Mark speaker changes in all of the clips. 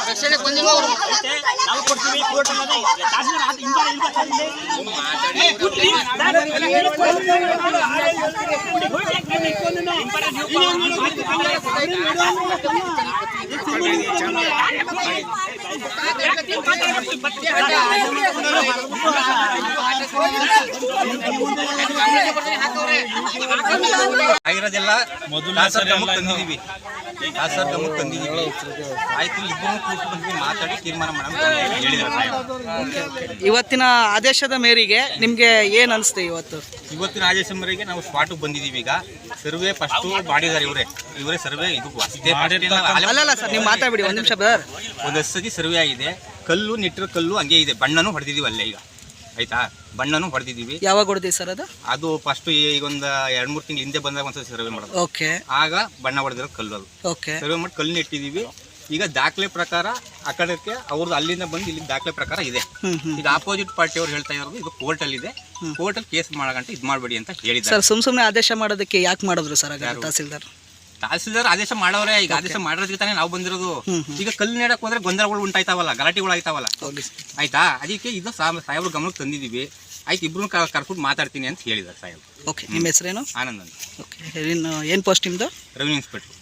Speaker 1: ರಕ್ಷಣೆ ಕೊಂದಿಲ್ಲ ಅವರು ನಾವು ಕೊಡ್ತೀವಿ ಕೋರ್ಟ್ ಅನ್ನೋದು ತಹಸೀಲ್ದಾರ್ ಇಂದ
Speaker 2: ಆಗಿರೋದೆಲ್ಲ ತಂದಿದ್ದೀವಿ ಆಯ್ತು ಇಬ್ಬರು ಕೂತ್ಕೊಂಡು ಮಾತಾಡಿ ತೀರ್ಮಾನ ಮಾಡೋಣ ಹೇಳಿದ್ರು.
Speaker 3: ಇವತ್ತಿನ ಆದೇಶದ ಮೇರೆಗೆ ನಿಮ್ಗೆ ಏನ್ ಅನಿಸ್ತೆ?
Speaker 2: ಇವತ್ತಿನ ಆದೇಶ ಮೇರೆಗೆ ನಾವು ಸ್ಪಾಟಿಗೆ ಬಂದಿದ್ದೀವಿ. ಈಗ ಸರ್ವೆ ಫಸ್ಟ್ ಮಾಡಿದ್ದಾರೆ ಇವರೇ ಸರ್ವೆ. ಇದು
Speaker 3: ಅಲ್ಲಲ್ಲ ಸರ್, ನೀವು ಮಾತಾಡ್ಬಿಡಿ ಒಂದ್ ನಿಮಿಷ ಬ್ರದರ್.
Speaker 2: ಒಂದು ಸತಿ ಸರ್ವೆ ಆಗಿದೆ. ಕಲ್ಲು ನೆಟ್ಟಿರೋ ಕಲ್ಲು ಹಂಗೆ ಇದೆ. ಬಣ್ಣನೂ ಹೊಡೆದಿದ್ದೀವಿ ಅಲ್ಲೇ. ಈಗ ಆಯ್ತಾ, ಬಣ್ಣನೂ ಹೊಡೆದಿದ್ದೀವಿ.
Speaker 3: ಯಾವಾಗ ಹೊಡೆದಿ ಸರ್
Speaker 2: ಅದು ಫಸ್ಟ್ ಈಗ ಒಂದು 2-3 ತಿಂಗಳ ಹಿಂದೆ ಬಂದಾಗ ಒಂದ್ಸತಿ ಸರ್ವೆ ಮಾಡೋದು.
Speaker 3: ಓಕೆ,
Speaker 2: ಆಗ ಬಣ್ಣ ಹೊಡೆದಿರೋ ಕಲ್ಲು ಅದು.
Speaker 3: ಓಕೆ, ಸರ್ವೆ
Speaker 2: ಮಾಡಿ ಕಲ್ಲು ನೆಟ್ಟಿದ್ದೀವಿ. ಈಗ ದಾಖಲೆ ಪ್ರಕಾರ ಆ ಕಡೆಗೆ ಅವ್ರದ್ದು ಅಲ್ಲಿಂದ ಬಂದು ಇಲ್ಲಿ ದಾಖಲೆ ಪ್ರಕಾರ ಇದೆ. ಈಗ ಆಪೋಸಿಟ್ ಪಾರ್ಟಿ ಅವ್ರು ಹೇಳ್ತಾ ಇರೋದು ಇದು ಕೋರ್ಟ್ ಅಲ್ಲಿ ಇದೆ, ಕೋರ್ಟ್ ಅಲ್ಲಿ ಕೇಸ್ ಮಾಡಗಂಟ ಇದು ಮಾಡಬೇಡಿ ಅಂತ ಹೇಳಿದ್ದಾರೆ.
Speaker 3: ಸರ್ ಸುಮ್ನೆ ಆದೇಶ ಮಾಡೋದಕ್ಕೆ ಯಾಕೆ ಮಾಡಿದ್ರು ಸರ್
Speaker 2: ತಹಸೀಲ್ದಾರ್ ಆದೇಶ ಮಾಡೋರೆ. ಈಗ ಆದೇಶ ಮಾಡೋದಕ್ಕೆ ತಾನೇ ನಾವು ಬಂದಿರೋದು. ಈಗ ಕಲ್ಲು ನೆಡಕ್ ಹೋದ್ರೆ ಗೊಂದಲಗಳು ಉಂಟಾಯ್ತಾವಲ್ಲ, ಗಲಾಟೆಗಳು ಆಯ್ತಾವಲ್ಲ. ಆಯ್ತಾ, ಅದಕ್ಕೆ ಇದು ಸಾಹೇಬ್ರ ಗಮನಕ್ಕೆ ತಂದಿದ್ದೀವಿ. ಆಯ್ತು, ಇಬ್ರು ಕರ್ಕೊಂಡು ಮಾತಾಡ್ತೀನಿ ಅಂತ ಹೇಳಿದ್ದಾರೆ ಸಾಹೇಬ್.
Speaker 3: ಓಕೆ, ನಿಮ್ಮ ಹೆಸರೇನು?
Speaker 2: ಆನಂದ್ ಅಂತ.
Speaker 3: ಓಕೆ, ಏನು ಪೋಸ್ಟ್ ನಿಮ್ದು?
Speaker 2: Revenue inspector.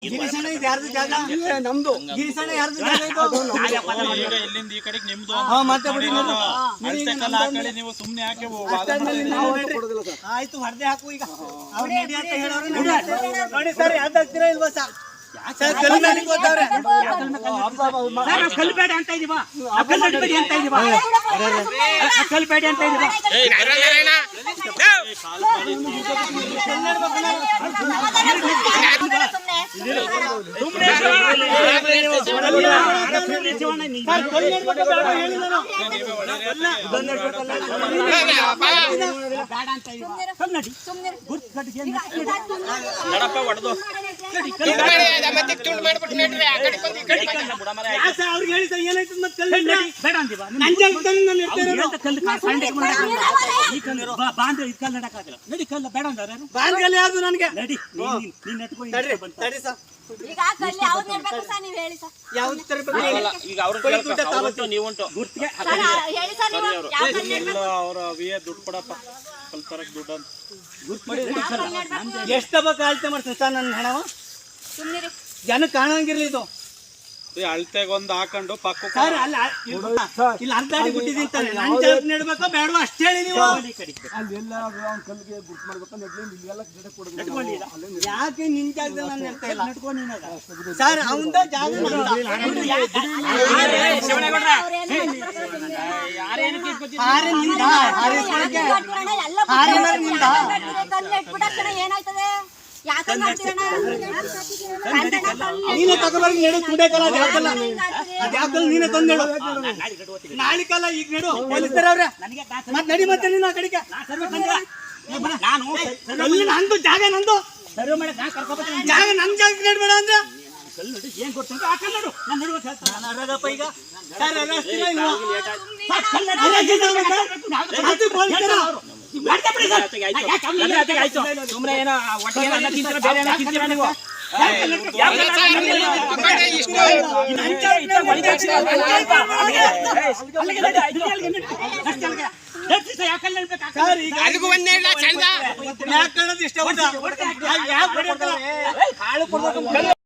Speaker 4: ಗಿರಿಸಣ ಯಾರ್ದು ಜಾಗ? ನಮ್ದು. ಗಿರಿಸಣ ಯಾರ್ದು ಜಾಗ ಇದು?
Speaker 1: ಇಲ್ಲಿಂದ ಈ ಕಡೆಗೆ ನಿಮ್ದು.
Speaker 4: ಮತ್ತೆ ಬಿಡಿ,
Speaker 1: ನೀವು ಸುಮ್ಮನೆ ಯಾಕೆ
Speaker 4: ಆಯ್ತು, ಹೊರದೆ ಹಾಕು. ಈಗ ಅವ್ರು ನಡಿ ಅಂತ ಹೇಳೋರು ನೋಡಿ ಸರ್, ಯಾವ್ದಾಗ್ತೀರಾ ಇಲ್ವಾ ಸರ್? ಕಲ್ಲು ಬೇಡ ಅಂತ ಇದೀವ, ಕಲ್ಬೇಡಿ ಅಂತ ಇದೀವ, ಕಲ್ಬೇಡಿ ಅಂತ ಇದೀವ. ಅವ್ರಿಗೆ ಹೇಳಿ ಸರ್, ಏನಾಯ್ತು ಮತ್ತೆ ಬೇಡ ಅಂತೀವ. ನಡಿ ಕಲ್ಲ ಬೇಡ ಅಂದಾರೆ. ಬಾಂಧಲ್ಲಿ ಯಾವ್ದು ನನಗೆ ನಡಿ, ನೀನ್ ತಡಿ ಸರ್. ಯಾವ್ದು ತರಬೇಕು? ಈಗ ಅವ್ರು ನೀವುಂಟು ಗುರ್ತಿಗೆ ಅವರ ದುಡ್ಡು ಕೊಡಪ್ಪ, ಸ್ವಲ್ಪ ದುಡ್ಡು ಅಂತ ಎಷ್ಟು ತಗೋಕ ಅಳತೆ ಮಾಡ್ತೀನಿ ಸರ್. ನನ್ನ ಹಣವ ಜನಕ್ಕೆ ಕಾಣಂಗಿರ್ಲಿ. ಇದು ಅಳತೆಗೊಂದು ಹಾಕೊಂಡು ಪಕ್ಕ ಸರ್ ಅಲ್ಲ, ಇಲ್ಲಿ ಅರ್ಧ ಅಡಿ ಬಿಟ್ಟಿದ್ದೀನಿ ತಾನೆ. ನನ್ನ ಜಾಗ ನೆಡ್ಬೇಕೋ ಬೇಡವಾ ಅಷ್ಟೇ ಹೇಳಿ ನೀವು. ಯಾಕೆ ನಿನ್ ಜಾಗದಲ್ಲಿ ನಾನು ನೆಡ್ತಾ ಇಲ್ಲ ಸರ್? ಅವಂದ ಜಾಗ ನೀನೆ ತಗೋಬಾರ್ದು. ನೆಡು ಕುಂಡೇಕಲ್ಲ, ಅದ್ಯಾಕಲ್ಲ ನೀನೆ ತಂದೇಳು. ನಾಳಿಕಲ್ಲ ಈಗ ನೆಡು. ಪೊಲೀಸರ ಅವ್ರೆ ಮತ್ತೆ ನಡಿ. ಮತ್ತೆ ನೀನು ಆ ಕಡೆಗೆ ನಂದು ಜಾಗ, ನಂದು ಜಾಗ, ನನ್ ಜಾಗ ನೆಡ್ಬೇಡ ಅಂದ್ರೆ ಏನ್ ಕೊಡ್ತೀನಿ ನೋಡು. ನಾನು ನೆಡುವ ಹೇಳ್ತಾರಪ್ಪ. ಈಗ ಸುಮ್ಮನೆ ಏನೋ ಬೇರೆ ತಿಂತೀರ ನೀವು. ಯಾಕಲ್ಲ ಯಾಕೆ ಕಾಣೋದು ಇಷ್ಟ ಯಾಕೆ